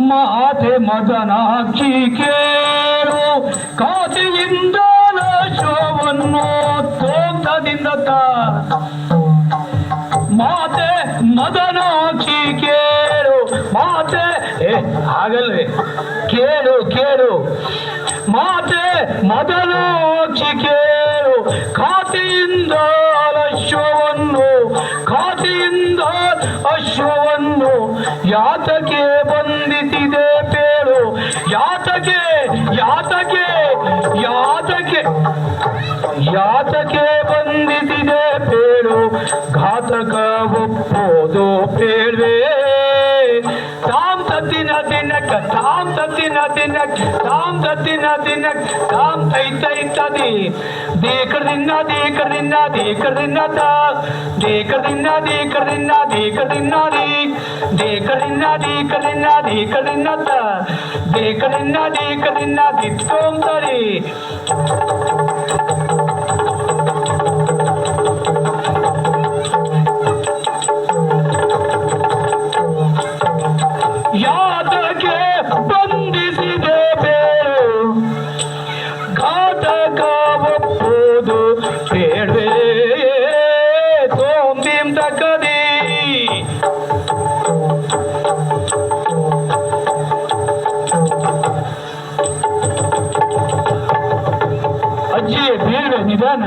ಮಾತೆ ಮದನಾಕ್ಷಿ ಕೇಳು ಕಾತಿಯಿಂದ ಶೋವನ್ನು ತೋಟದಿಂದ ಮಾತೆ ಮದನಾಕ್ಷಿ ಕೇಳು ಮಾತೆ ಆಗಲ್ವೇ ಕೇಳು ಕೇಳು ಮಾತೆ ಮದನಾಕ್ಷಿ ಕೇಳು ಖಾತೆಯಿಂದ ಅಶ್ವವನ್ನು ಖಾತೆಯಿಂದ ಅಶ್ವವನ್ನು ಯಾತಕ್ಕೆ ಬಂದಿತಿದೆ ಬೇಳು ಯಾತಕ್ಕೆ ಯಾತಕ್ಕೆ ಯಾತಕ್ಕೆ ಯಾತಕ್ಕೆ ಬಂದಿತಿದೆ ಬೇಳು ಘಾತಕ ಒಪ್ಪೋದು ಬೇಡ್ವೆ ತಾಮ್ ತತ್ತಿನ ದಿನಕ್ಕ ತಾಮ್ ತತ್ತಿನ ದಿನಕ್ ತಾಮ್ ತತ್ತಿನ ದಿನಕ್ ತಾಮ್ ತೈತೈತದಿ ದೇಕರ್ದಿನ್ನ ದೇಕರ್ದಿನ್ನ ದೇಕರ್ದಿನ್ನ ದೇಕರ್ದಿನ್ನ ದೇಕರ್ದಿನ್ನ ದೇಕರ್ದಿನ್ನ ದೇಕರ್ದಿನ್ನ ದೇಕರ್ದಿನ್ನ ದೇಕರ್ದಿನ್ನ ದೇಕರ್ದಿನ್ನ ದೇಕರ್ದಿನ್ನ ದಿತ್ತೋಂ ತರಿ ಯಾತಕ್ಕೆ ಬಂಧಿಸಿದೆ ಬೇರು ಘಾತಕ ಒಪ್ಪುವುದು ಬೇಡ್ವೇ ತೋಂಬಿಂ ತಕ್ಕದಿ ಅಜ್ಜಿ ಬೇಡ್ವೆ ನಿಧಾನ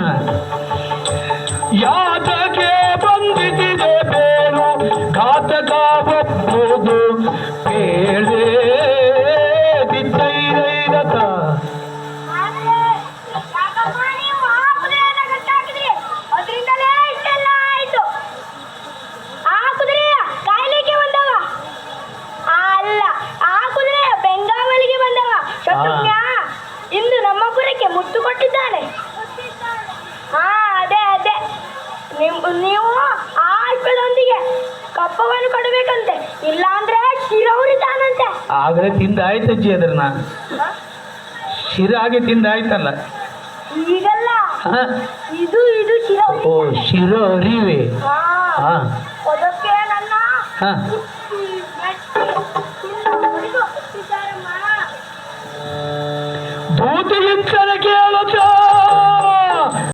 ಯಾತಕ್ಕೆ ಬಂಧಿಸಿದೆ ಬೇರು ಘಾತಕ ಒಪ್ಪುವುದು ಬೇಡ್ವೆ ದಿತ್ತೈರೈರತ ಇಂದು ನಮ್ಮ ಪುರಕ್ಕೆ ಮುತ್ತು ಕೊಟ್ಟಿದ್ದಾನೆ. ಅದೇ ಅದೇ ನೀವು ಆ ಅಶ್ವದೊಂದಿಗೆ ಕಪ್ಪವನ್ನು ಕೊಡಬೇಕಂತೆ, ಇಲ್ಲಾಂದ್ರೆ ಶಿರ ಉರಿತಾನಂತೆ. ಆಗಲೇ ತಿಂದಾಯ್ತಜ್ಜಿ ಅದ್ರನ್ನ ಶಿರ ಹಾಗೆ ತಿಂದಾಯ್ತಲ್ಲ ಈಗಲ್ಲ ಇದು ಇದು ಶಿರ. ಓ ಶಿರ ಅರಿವೆ ಅದಕ್ಕೆ ನನ್ನ ಭೂತ ಹಿಂಸನ ಕೇಳುತ್ತ